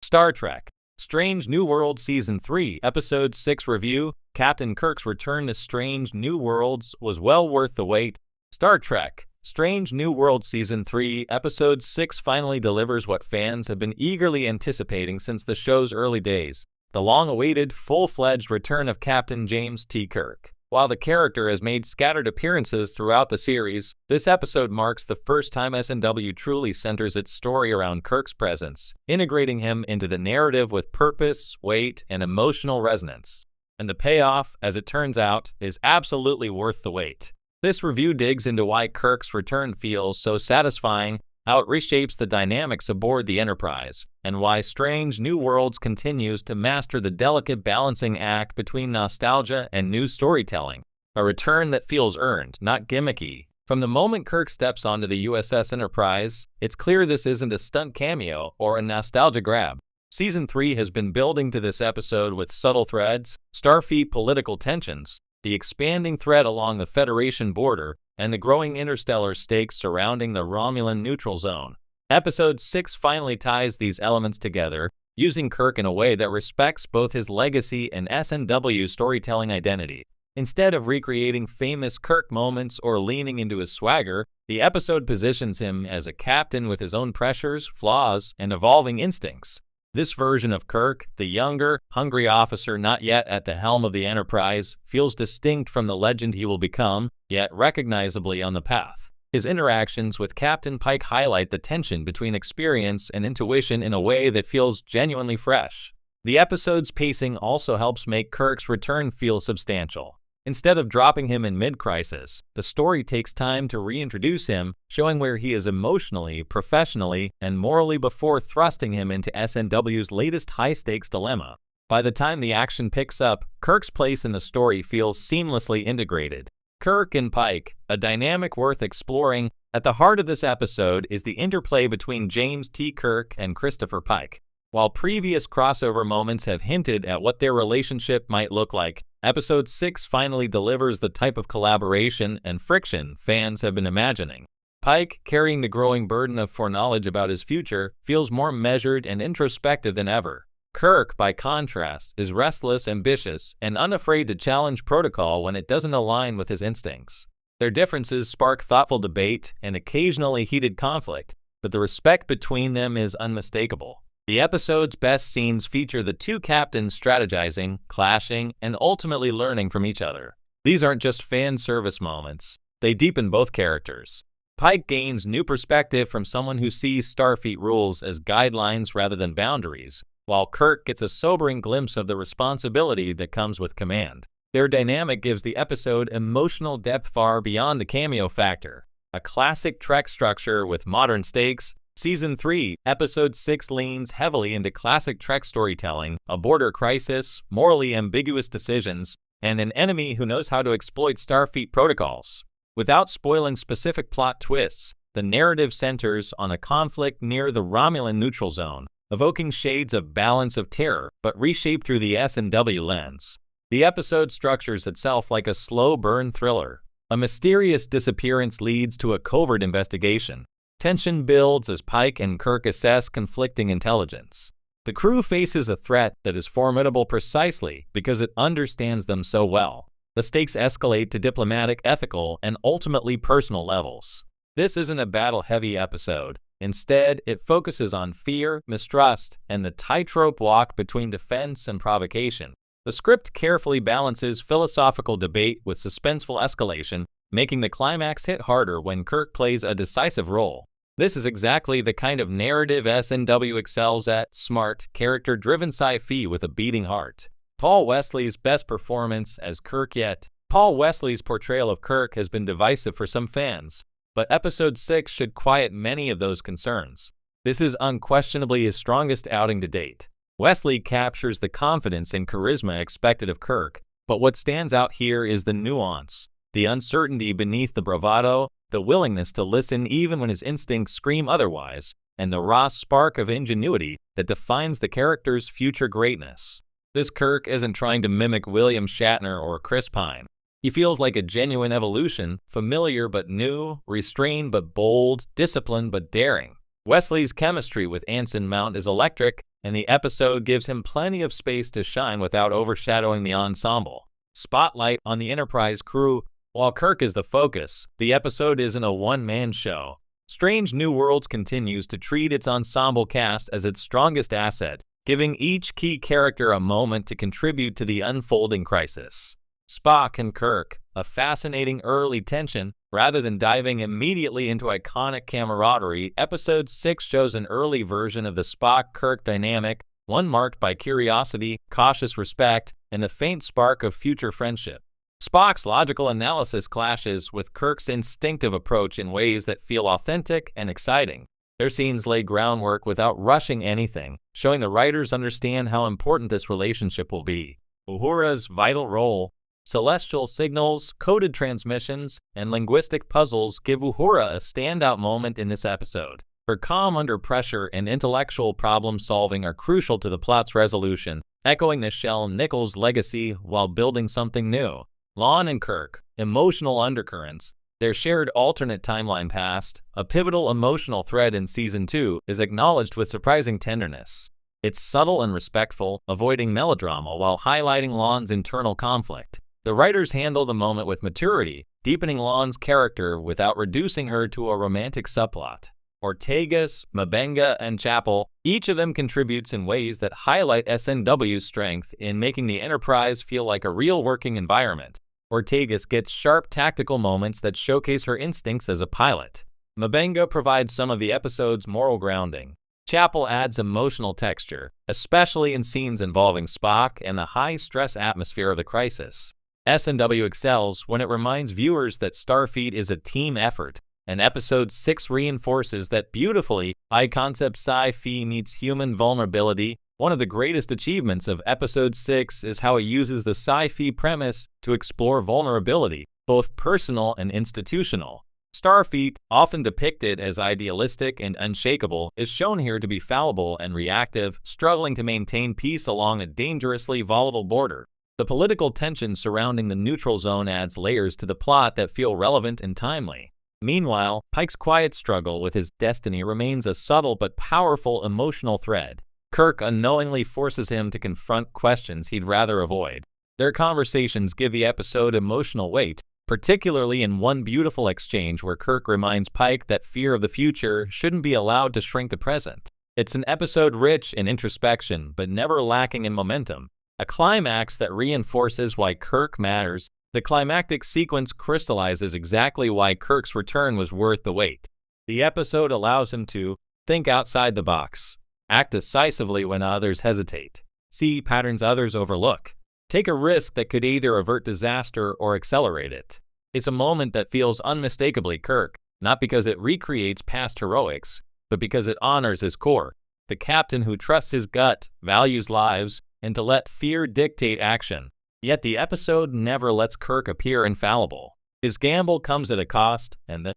Star Trek Strange New Worlds Season 3 Episode 6 Review. Captain Kirk's return to Strange New Worlds was well worth the wait. Star Trek Strange New Worlds Season 3 Episode 6 finally delivers what fans have been eagerly anticipating since the show's early days: the long-awaited, full-fledged return of Captain James T. Kirk. While the character has made scattered appearances throughout the series, this episode marks the first time S&W truly centers its story around Kirk's presence, integrating him into the narrative with purpose, weight, and emotional resonance. And the payoff, as it turns out, is absolutely worth the wait. This review digs into why Kirk's return feels so satisfying, how it reshapes the dynamics aboard the Enterprise, and why Strange New Worlds continues to master the delicate balancing act between nostalgia and new storytelling. A return that feels earned, not gimmicky. From the moment Kirk steps onto the USS Enterprise, it's clear this isn't a stunt cameo or a nostalgia grab. Season 3 has been building to this episode with subtle threads, Starfleet political tensions, the expanding threat along the Federation border, and the growing interstellar stakes surrounding the Romulan neutral zone. Episode 6 finally ties these elements together, using Kirk in a way that respects both his legacy and S&W's storytelling identity. Instead of recreating famous Kirk moments or leaning into his swagger, the episode positions him as a captain with his own pressures, flaws, and evolving instincts. This version of Kirk, the younger, hungry officer not yet at the helm of the Enterprise, feels distinct from the legend he will become, yet recognizably on the path. His interactions with Captain Pike highlight the tension between experience and intuition in a way that feels genuinely fresh. The episode's pacing also helps make Kirk's return feel substantial. Instead of dropping him in mid-crisis, the story takes time to reintroduce him, showing where he is emotionally, professionally, and morally before thrusting him into S&W's latest high-stakes dilemma. By the time the action picks up, Kirk's place in the story feels seamlessly integrated. Kirk and Pike, a dynamic worth exploring. At the heart of this episode is the interplay between James T. Kirk and Christopher Pike. While previous crossover moments have hinted at what their relationship might look like, Episode 6 finally delivers the type of collaboration and friction fans have been imagining. Pike, carrying the growing burden of foreknowledge about his future, feels more measured and introspective than ever. Kirk, by contrast, is restless, ambitious, and unafraid to challenge protocol when it doesn't align with his instincts. Their differences spark thoughtful debate and occasionally heated conflict, but the respect between them is unmistakable. The episode's best scenes feature the two captains strategizing, clashing, and ultimately learning from each other. These aren't just fan service moments, they deepen both characters. Pike gains new perspective from someone who sees Starfleet rules as guidelines rather than boundaries, while Kirk gets a sobering glimpse of the responsibility that comes with command. Their dynamic gives the episode emotional depth far beyond the cameo factor. A classic Trek structure with modern stakes. Season 3, Episode 6 leans heavily into classic Trek storytelling, a border crisis, morally ambiguous decisions, and an enemy who knows how to exploit Starfleet protocols. Without spoiling specific plot twists, the narrative centers on a conflict near the Romulan neutral zone, evoking shades of Balance of Terror, but reshaped through the S&W lens. The episode structures itself like a slow-burn thriller. A mysterious disappearance leads to a covert investigation. Tension builds as Pike and Kirk assess conflicting intelligence. The crew faces a threat that is formidable precisely because it understands them so well. The stakes escalate to diplomatic, ethical, and ultimately personal levels. This isn't a battle-heavy episode. Instead, it focuses on fear, mistrust, and the tightrope walk between defense and provocation. The script carefully balances philosophical debate with suspenseful escalation, making the climax hit harder when Kirk plays a decisive role. This is exactly the kind of narrative S&W excels at: smart, character-driven sci-fi with a beating heart. Paul Wesley's best performance as Kirk yet. Paul Wesley's portrayal of Kirk has been divisive for some fans, but Episode 6 should quiet many of those concerns. This is unquestionably his strongest outing to date. Wesley captures the confidence and charisma expected of Kirk, but what stands out here is the nuance, the uncertainty beneath the bravado, the willingness to listen even when his instincts scream otherwise, and the raw spark of ingenuity that defines the character's future greatness. This Kirk isn't trying to mimic William Shatner or Chris Pine. He feels like a genuine evolution, familiar but new, restrained but bold, disciplined but daring. Wesley's chemistry with Anson Mount is electric, and the episode gives him plenty of space to shine without overshadowing the ensemble. Spotlight on the Enterprise crew. While Kirk is the focus, the episode isn't a one-man show. Strange New Worlds continues to treat its ensemble cast as its strongest asset, giving each key character a moment to contribute to the unfolding crisis. Spock and Kirk, a fascinating early tension. Rather than diving immediately into iconic camaraderie, Episode 6 shows an early version of the Spock-Kirk dynamic, one marked by curiosity, cautious respect, and the faint spark of future friendship. Spock's logical analysis clashes with Kirk's instinctive approach in ways that feel authentic and exciting. Their scenes lay groundwork without rushing anything, showing the writers understand how important this relationship will be. Uhura's vital role. Celestial signals, coded transmissions, and linguistic puzzles give Uhura a standout moment in this episode. Her calm under pressure and intellectual problem-solving are crucial to the plot's resolution, echoing Nichelle Nichols' legacy while building something new. Lon and Kirk, emotional undercurrents. Their shared alternate timeline past, a pivotal emotional thread in Season 2, is acknowledged with surprising tenderness. It's subtle and respectful, avoiding melodrama while highlighting Lon's internal conflict. The writers handle the moment with maturity, deepening Lon's character without reducing her to a romantic subplot. Ortegas, M'Benga, and Chapel, each of them contributes in ways that highlight SNW's strength in making the Enterprise feel like a real working environment. Ortegas gets sharp tactical moments that showcase her instincts as a pilot. M'Benga provides some of the episode's moral grounding. Chapel adds emotional texture, especially in scenes involving Spock and the high-stress atmosphere of the crisis. SNW excels when it reminds viewers that Starfleet is a team effort, and Episode 6 reinforces that beautifully. High-concept sci-fi meets human vulnerability. One of the greatest achievements of Episode 6 is how it uses the sci-fi premise to explore vulnerability, both personal and institutional. Starfleet, often depicted as idealistic and unshakable, is shown here to be fallible and reactive, struggling to maintain peace along a dangerously volatile border. The political tension surrounding the neutral zone adds layers to the plot that feel relevant and timely. Meanwhile, Pike's quiet struggle with his destiny remains a subtle but powerful emotional thread. Kirk unknowingly forces him to confront questions he'd rather avoid. Their conversations give the episode emotional weight, particularly in one beautiful exchange where Kirk reminds Pike that fear of the future shouldn't be allowed to shrink the present. It's an episode rich in introspection but never lacking in momentum. A climax that reinforces why Kirk matters. The climactic sequence crystallizes exactly why Kirk's return was worth the wait. The episode allows him to think outside the box, act decisively when others hesitate, see patterns others overlook, take a risk that could either avert disaster or accelerate it. It's a moment that feels unmistakably Kirk, not because it recreates past heroics, but because it honors his core, the captain who trusts his gut, values lives, and to let fear dictate action. Yet the episode never lets Kirk appear infallible. His gamble comes at a cost, and the